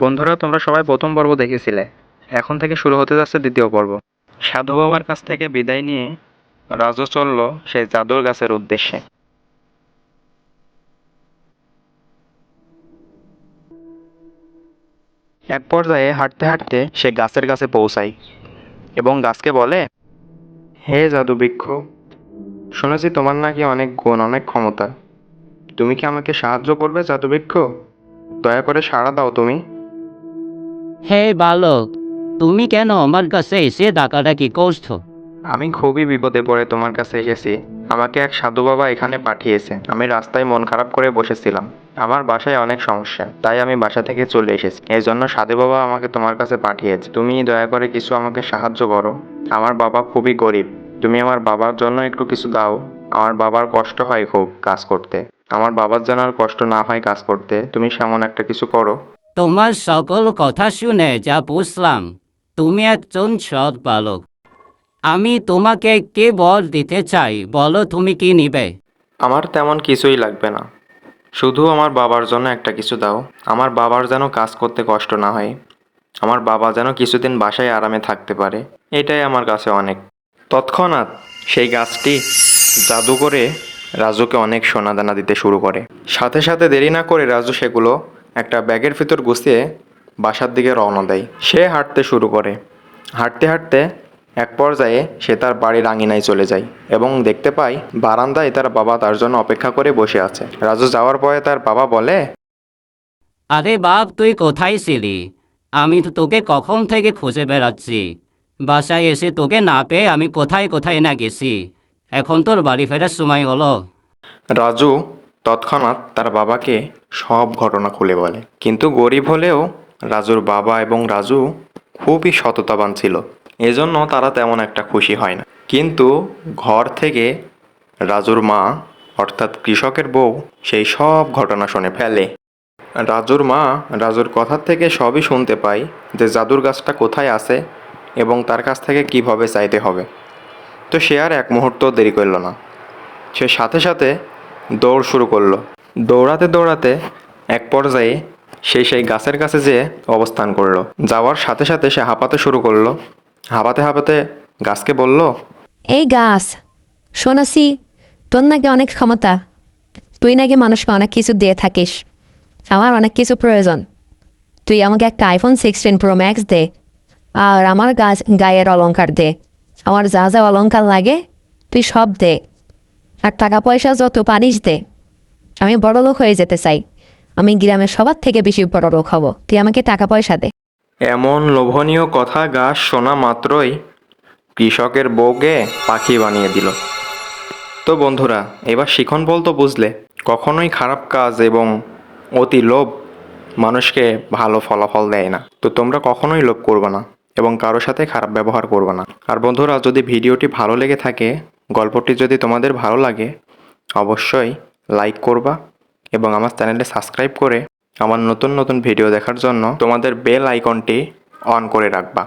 বন্ধুরা, তোমরা সবাই প্রথম পর্ব দেখেছিলে। এখন থেকে শুরু হতে যাচ্ছে দ্বিতীয় পর্ব। সাধু বাবার কাছ থেকে বিদায় নিয়ে রাজু চলল সেই জাদুর গাছের উদ্দেশ্যে। এক পর্যায়ে হাঁটতে হাঁটতে সে গাছের কাছে পৌঁছায় এবং গাছকে বলে, হে জাদু বৃক্ষ, শুনেছি তোমার নাকি অনেক গুণ, অনেক ক্ষমতা। তুমি কি আমাকে সাহায্য করবে জাদু বৃক্ষ? দয়া করে সাড়া দাও তুমি। হে বালক, তুমি কেন আমার কাছে এসে ডাকাডাকি করছো? আমি খুবই বিপদে পড়ে তোমার কাছে এসেছি। আমাকে এক সাধু বাবা এখানে পাঠিয়েছে। আমি রাস্তায় মন খারাপ করে বসেছিলাম। আমার বাসায় অনেক সমস্যা, তাই আমি বাসা থেকে চলে এসেছি। এই জন্য সাধু বাবা আমাকে তোমার কাছে পাঠিয়েছে। তুমি দয়া করে কিছু আমাকে সাহায্য করো। আমার বাবা খুবই গরিব। তুমি আমার বাবার জন্য একটু কিছু দাও। আমার বাবার কষ্ট হয় খুব কাজ করতে। আমার বাবার যেন আর কষ্ট না হয় কাজ করতে, তুমি সেমন একটা কিছু করো। তোমার সকল কথা শুনে যা বুঝলাম, তুমি একজন সৎ বালক। আমি তোমাকে কে বল দিতে চাই, বলো তুমি কি নিবে? আমার তেমন কিছুই লাগবে না, শুধু আমার বাবার জন্য একটা কিছু দাও। আমার বাবার যেন কাজ করতে কষ্ট না হয়। আমার বাবা যেন কিছুদিন বাসায় আরামে থাকতে পারে, এটাই আমার কাছে অনেক। তৎক্ষণাৎ সেই গাছটি জাদু করে রাজুকে অনেক সোনাদানা দিতে শুরু করে। সাথে সাথে দেরি না করে রাজু সেগুলো একটা ব্যাগের ভিতর গুছিয়ে বাসার দিকে রওনা দেয়। সে হাঁটতে শুরু করে। হাঁটতে হাঁটতে এক পর্যায়ে সে তার বাড়ির আঙিনায় চলে যায় এবং দেখতে পায় বারান্দায় তার বাবা তার জন্য অপেক্ষা করে বসে আছে। রাজু যাওয়ার পরে তার বাবা বলে, আরে বাপ, তুই কোথায় ছিলি? আমি তো তোকে কখন থেকে খুঁজে বেড়াচ্ছি। বাসায় এসে তোকে না পেয়ে আমি কোথায় কোথায় না গেছি। এখন তোর বাড়ি ফেরার সময় হলো। রাজু তৎক্ষণাৎ তার বাবাকে সব ঘটনা খুলে বলে। কিন্তু গরিব হলেও রাজুর বাবা এবং রাজু খুবই সততাবান ছিল, এজন্য তারা তেমন একটা খুশি হয় না। কিন্তু ঘর থেকে রাজুর মা, অর্থাৎ কৃষকের বউ, সেই সব ঘটনা শুনে ফেলে। রাজুর মা রাজুর কথা থেকে সবই শুনতে পায় যে জাদুর গাছটা কোথায় আছে এবং তার কাছ থেকে কিভাবে চাইতে হবে। তো সে আর এক মুহূর্ত দেরি করল না। সে সাথে সাথে দৌড় শুরু করলো। দৌড়াতে দৌড়াতে এক পর্যায়ে সেই গাছের কাছে যেয়ে অবস্থান করলো। যাওয়ার সাথে সাথে সে হাঁপাতে শুরু করলো। হাঁপাতে হাঁপাতে গাছকে বলল, এই গাছ, শোনাছি তোর নাকি অনেক ক্ষমতা। তুই নাকি মানুষকে অনেক কিছু দিয়ে থাকিস। আমার অনেক কিছু প্রয়োজন। তুই আমাকে একটা iPhone 16 Pro Max দে, আর আমার গায়ের অলংকার দে। আমার যা যা অলংকার লাগে তুই সব দে, আর টাকা পয়সা যত পারিস দে। আমি বড়লোক হয়ে যেতে চাই। আমি গ্রামের সবার থেকে বেশি বড়লোক হব। তুই আমাকে টাকা পয়সা দে। এমন লোভনীয় কথা গাছ শোনা মাত্রই কৃষকের বউকে পাখি বানিয়ে দিল। তো বন্ধুরা, এবার শিখন বলতো বুঝলে, কখনোই খারাপ কাজ এবং অতি লোভ মানুষকে ভালো ফলাফল দেয় না। তো তোমরা কখনোই লোভ করবে না এবং কারো সাথে খারাপ ব্যবহার করবে না। আর বন্ধুরা, যদি ভিডিওটি ভালো লেগে থাকে, গল্পটি যদি তোমাদের ভালো লাগে, অবশ্যই লাইক করবা এবং আমার চ্যানেলটি সাবস্ক্রাইব করে আমার নতুন নতুন ভিডিও দেখার জন্য তোমাদের বেল আইকনটি অন করে রাখবা।